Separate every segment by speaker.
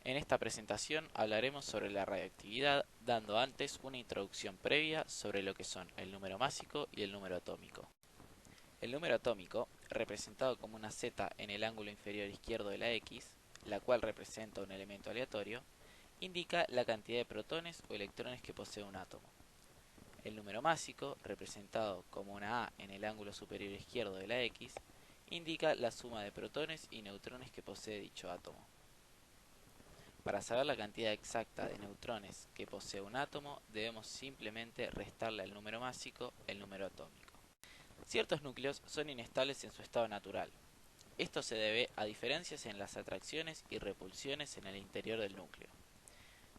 Speaker 1: En esta presentación hablaremos sobre la radioactividad, dando antes una introducción previa sobre lo que son el número másico y el número atómico. El número atómico, representado como una Z en el ángulo inferior izquierdo de la X, la cual representa un elemento aleatorio, indica la cantidad de protones o electrones que posee un átomo. El número másico, representado como una A en el ángulo superior izquierdo de la X, indica la suma de protones y neutrones que posee dicho átomo. Para saber la cantidad exacta de neutrones que posee un átomo, debemos simplemente restarle al número másico el número atómico. Ciertos núcleos son inestables en su estado natural. Esto se debe a diferencias en las atracciones y repulsiones en el interior del núcleo.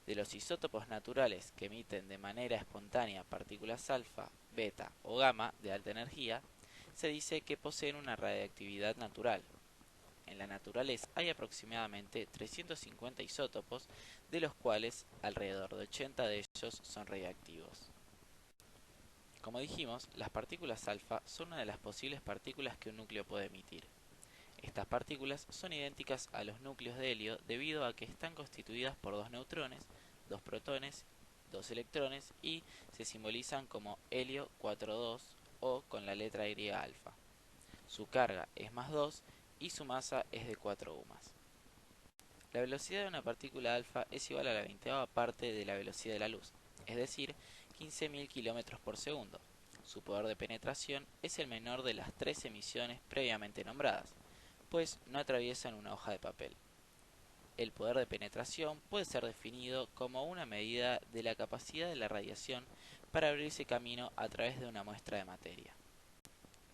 Speaker 1: De los isótopos naturales que emiten de manera espontánea partículas alfa, beta o gamma de alta energía, se dice que poseen una radiactividad natural. En la naturaleza hay aproximadamente 350 isótopos, de los cuales alrededor de 80 de ellos son radiactivos. Como dijimos, las partículas alfa son una de las posibles partículas que un núcleo puede emitir. Estas partículas son idénticas a los núcleos de helio debido a que están constituidas por dos neutrones, dos protones, dos electrones y se simbolizan como helio 4,2 o con la letra Y alfa. Su carga es más 2 y su masa es de 4 UMAS. La velocidad de una partícula alfa es igual a la 20ª parte de la velocidad de la luz, es decir, 15.000 km por segundo. Su poder de penetración es el menor de las tres emisiones previamente nombradas, pues no atraviesan una hoja de papel. El poder de penetración puede ser definido como una medida de la capacidad de la radiación para abrirse camino a través de una muestra de materia.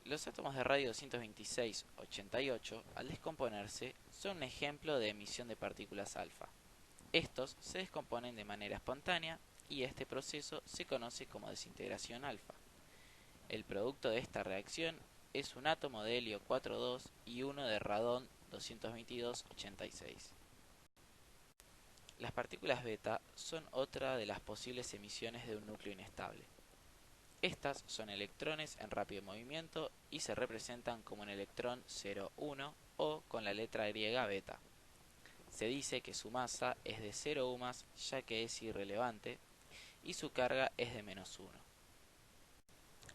Speaker 1: Los átomos de radio 226-88, al descomponerse, son un ejemplo de emisión de partículas alfa. Estos se descomponen de manera espontánea y este proceso se conoce como desintegración alfa. El producto de esta reacción es un átomo de helio 4,2 y uno de radón 222-86. Las partículas beta son otra de las posibles emisiones de un núcleo inestable. Estas son electrones en rápido movimiento y se representan como un electrón 0,1 o con la letra griega beta. Se dice que su masa es de 0 UMAS ya que es irrelevante y su carga es de -1.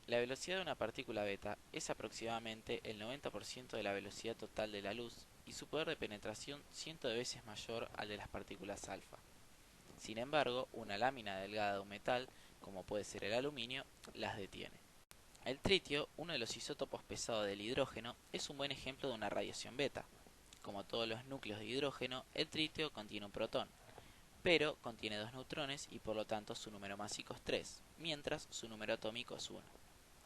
Speaker 1: La velocidad de una partícula beta es aproximadamente el 90% de la velocidad total de la luz y su poder de penetración 100 veces mayor al de las partículas alfa. Sin embargo, una lámina delgada de un metal, como puede ser el aluminio, las detiene. El tritio, uno de los isótopos pesados del hidrógeno, es un buen ejemplo de una radiación beta. Como todos los núcleos de hidrógeno, el tritio contiene un protón, pero contiene dos neutrones y por lo tanto su número másico es 3, mientras su número atómico es 1.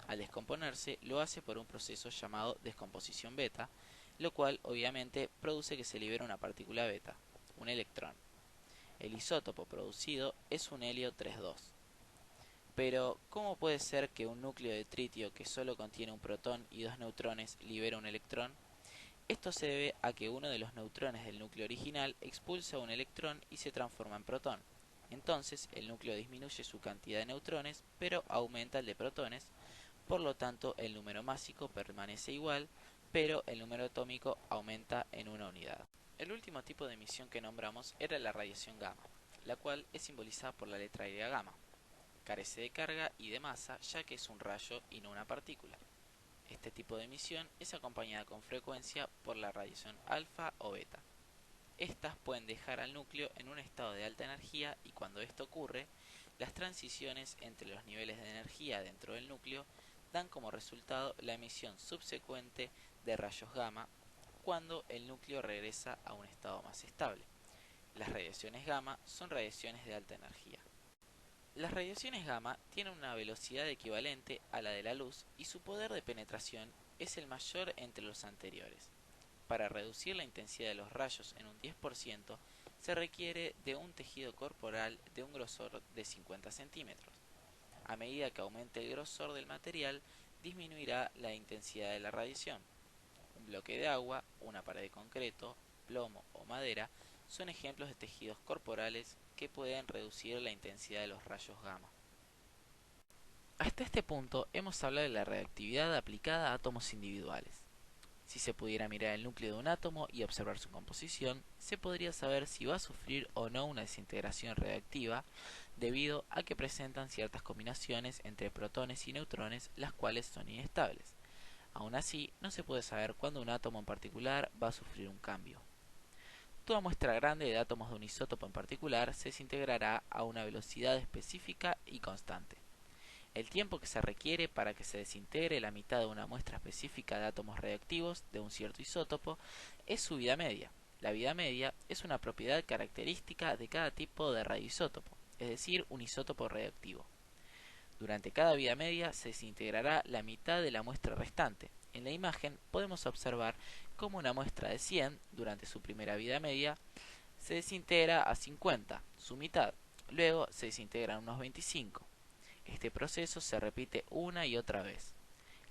Speaker 1: Al descomponerse, lo hace por un proceso llamado descomposición beta, lo cual obviamente produce que se libere una partícula beta, un electrón. El isótopo producido es un helio 3,2. Pero, ¿cómo puede ser que un núcleo de tritio que solo contiene un protón y dos neutrones libere un electrón? Esto se debe a que uno de los neutrones del núcleo original expulsa un electrón y se transforma en protón. Entonces, el núcleo disminuye su cantidad de neutrones, pero aumenta el de protones, por lo tanto el número másico permanece igual, pero el número atómico aumenta en una unidad. El último tipo de emisión que nombramos era la radiación gamma, la cual es simbolizada por la letra Y gamma. Carece de carga y de masa ya que es un rayo y no una partícula. Este tipo de emisión es acompañada con frecuencia por la radiación alfa o beta. Estas pueden dejar al núcleo en un estado de alta energía y cuando esto ocurre, las transiciones entre los niveles de energía dentro del núcleo dan como resultado la emisión subsecuente de rayos gamma cuando el núcleo regresa a un estado más estable. Las radiaciones gamma son radiaciones de alta energía. Las radiaciones gamma tienen una velocidad equivalente a la de la luz y su poder de penetración es el mayor entre los anteriores. Para reducir la intensidad de los rayos en un 10%, se requiere de un tejido corporal de un grosor de 50 centímetros. A medida que aumente el grosor del material, disminuirá la intensidad de la radiación. Un bloque de agua, una pared de concreto, plomo o madera son ejemplos de tejidos corporales que pueden reducir la intensidad de los rayos gamma. Hasta este punto hemos hablado de la reactividad aplicada a átomos individuales. Si se pudiera mirar el núcleo de un átomo y observar su composición, se podría saber si va a sufrir o no una desintegración radiactiva, debido a que presentan ciertas combinaciones entre protones y neutrones, las cuales son inestables. Aún así, no se puede saber cuándo un átomo en particular va a sufrir un cambio. Toda muestra grande de átomos de un isótopo en particular se desintegrará a una velocidad específica y constante. El tiempo que se requiere para que se desintegre la mitad de una muestra específica de átomos radiactivos de un cierto isótopo es su vida media. La vida media es una propiedad característica de cada tipo de radioisótopo, es decir, un isótopo radiactivo. Durante cada vida media se desintegrará la mitad de la muestra restante. En la imagen podemos observar cómo una muestra de 100 durante su primera vida media se desintegra a 50, su mitad. Luego se desintegra a unos 25. Este proceso se repite una y otra vez.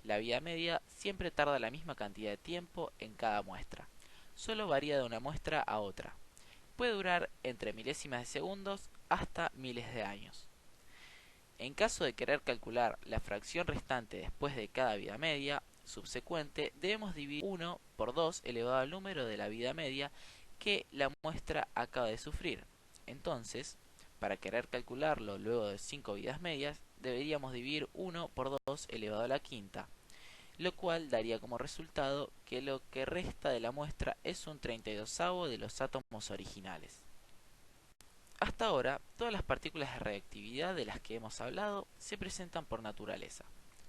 Speaker 1: La vida media siempre tarda la misma cantidad de tiempo en cada muestra. Solo varía de una muestra a otra. Puede durar entre milésimas de segundos hasta miles de años. En caso de querer calcular la fracción restante después de cada vida media subsecuente, debemos dividir 1 por 2 elevado al número de la vida media que la muestra acaba de sufrir. Entonces, para querer calcularlo luego de 5 vidas medias, deberíamos dividir 1 por 2 elevado a la quinta, lo cual daría como resultado que lo que resta de la muestra es un 32avo de los átomos originales. Hasta ahora, todas las partículas de radiactividad de las que hemos hablado se presentan por naturaleza,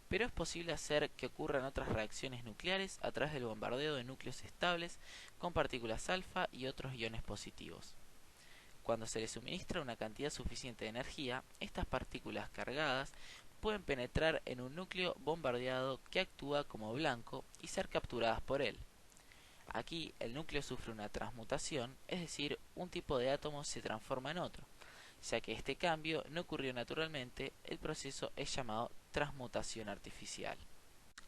Speaker 1: pero es posible hacer que ocurran otras reacciones nucleares a través del bombardeo de núcleos estables con partículas alfa y otros iones positivos. Cuando se les suministra una cantidad suficiente de energía, estas partículas cargadas pueden penetrar en un núcleo bombardeado que actúa como blanco y ser capturadas por él. Aquí el núcleo sufre una transmutación, es decir, un tipo de átomo se transforma en otro. Ya que este cambio no ocurrió naturalmente, el proceso es llamado transmutación artificial.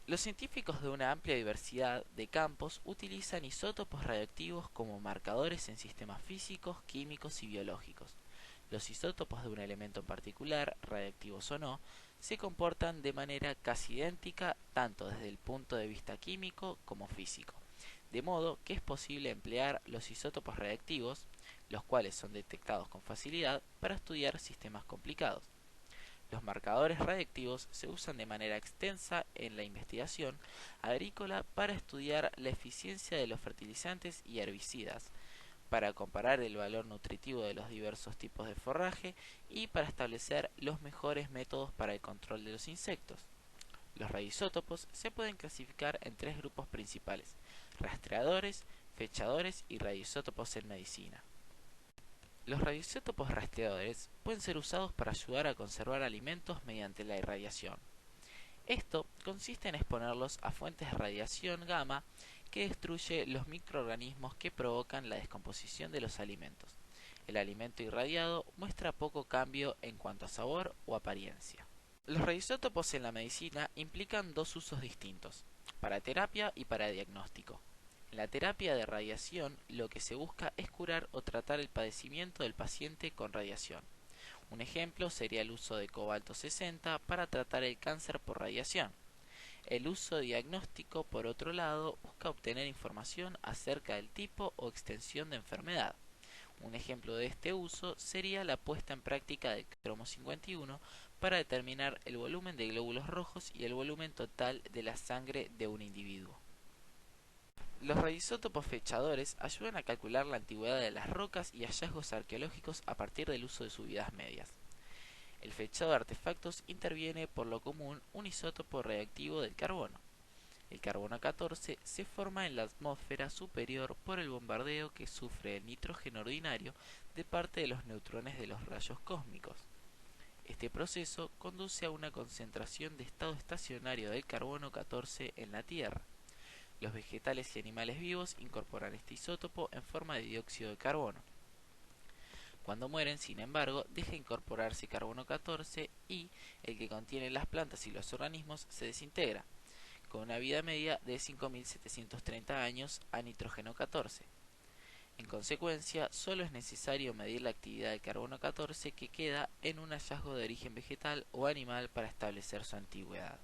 Speaker 1: Los científicos de una amplia diversidad de campos utilizan isótopos radioactivos como marcadores en sistemas físicos, químicos y biológicos. Los isótopos de un elemento en particular, radiactivos o no, se comportan de manera casi idéntica tanto desde el punto de vista químico como físico, de modo que es posible emplear los isótopos radiactivos, los cuales son detectados con facilidad, para estudiar sistemas complicados. Los marcadores radiactivos se usan de manera extensa en la investigación agrícola para estudiar la eficiencia de los fertilizantes y herbicidas, para comparar el valor nutritivo de los diversos tipos de forraje y para establecer los mejores métodos para el control de los insectos. Los radioisótopos se pueden clasificar en tres grupos principales: rastreadores, fechadores y radioisótopos en medicina. Los radioisótopos rastreadores pueden ser usados para ayudar a conservar alimentos mediante la irradiación. Esto consiste en exponerlos a fuentes de radiación gamma que destruye los microorganismos que provocan la descomposición de los alimentos. El alimento irradiado muestra poco cambio en cuanto a sabor o apariencia. Los radioisótopos en la medicina implican dos usos distintos: para terapia y para diagnóstico. En la terapia de radiación, lo que se busca es curar o tratar el padecimiento del paciente con radiación. Un ejemplo sería el uso de cobalto 60 para tratar el cáncer por radiación. El uso diagnóstico, por otro lado, busca obtener información acerca del tipo o extensión de enfermedad. Un ejemplo de este uso sería la puesta en práctica de cromo 51 para determinar el volumen de glóbulos rojos y el volumen total de la sangre de un individuo. Los radioisótopos fechadores ayudan a calcular la antigüedad de las rocas y hallazgos arqueológicos a partir del uso de sus vidas medias. El fechado de artefactos interviene por lo común un isótopo radiactivo del carbono. El carbono 14 se forma en la atmósfera superior por el bombardeo que sufre el nitrógeno ordinario de parte de los neutrones de los rayos cósmicos. Este proceso conduce a una concentración de estado estacionario del carbono 14 en la Tierra. Los vegetales y animales vivos incorporan este isótopo en forma de dióxido de carbono. Cuando mueren, sin embargo, deja de incorporarse carbono 14 y el que contienen las plantas y los organismos se desintegra, con una vida media de 5.730 años a nitrógeno 14. En consecuencia, solo es necesario medir la actividad de carbono 14 que queda en un hallazgo de origen vegetal o animal para establecer su antigüedad.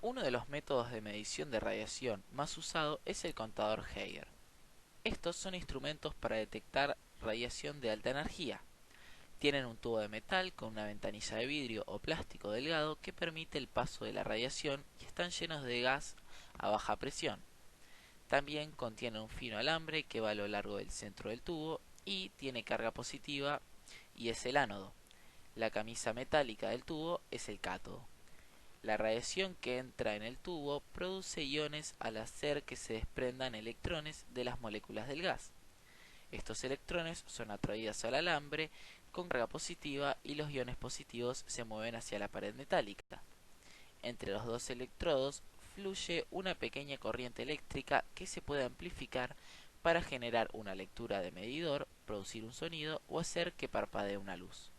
Speaker 1: Uno de los métodos de medición de radiación más usado es el contador Geiger. Estos son instrumentos para detectar radiación de alta energía. Tienen un tubo de metal con una ventanilla de vidrio o plástico delgado que permite el paso de la radiación y están llenos de gas a baja presión. También contienen un fino alambre que va a lo largo del centro del tubo y tiene carga positiva y es el ánodo. La camisa metálica del tubo es el cátodo. La radiación que entra en el tubo produce iones al hacer que se desprendan electrones de las moléculas del gas. Estos electrones son atraídos al alambre con carga positiva y los iones positivos se mueven hacia la pared metálica. Entre los dos electrodos fluye una pequeña corriente eléctrica que se puede amplificar para generar una lectura de medidor, producir un sonido o hacer que parpadee una luz.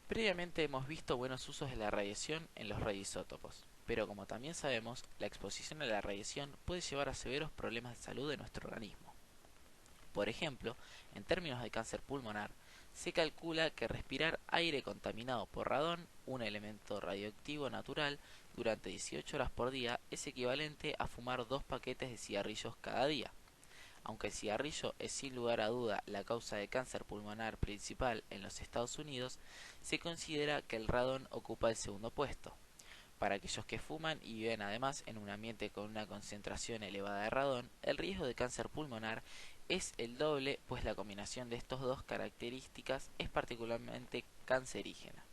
Speaker 1: Previamente hemos visto buenos usos de la radiación en los radioisótopos, pero como también sabemos, la exposición a la radiación puede llevar a severos problemas de salud de nuestro organismo. Por ejemplo, en términos de cáncer pulmonar, se calcula que respirar aire contaminado por radón, un elemento radioactivo natural, durante 18 horas por día es equivalente a fumar 2 paquetes de cigarrillos cada día. Aunque el cigarrillo es sin lugar a duda la causa de cáncer pulmonar principal en los Estados Unidos, se considera que el radón ocupa el segundo puesto. Para aquellos que fuman y viven además en un ambiente con una concentración elevada de radón, el riesgo de cáncer pulmonar es el doble, pues la combinación de estas dos características es particularmente cancerígena.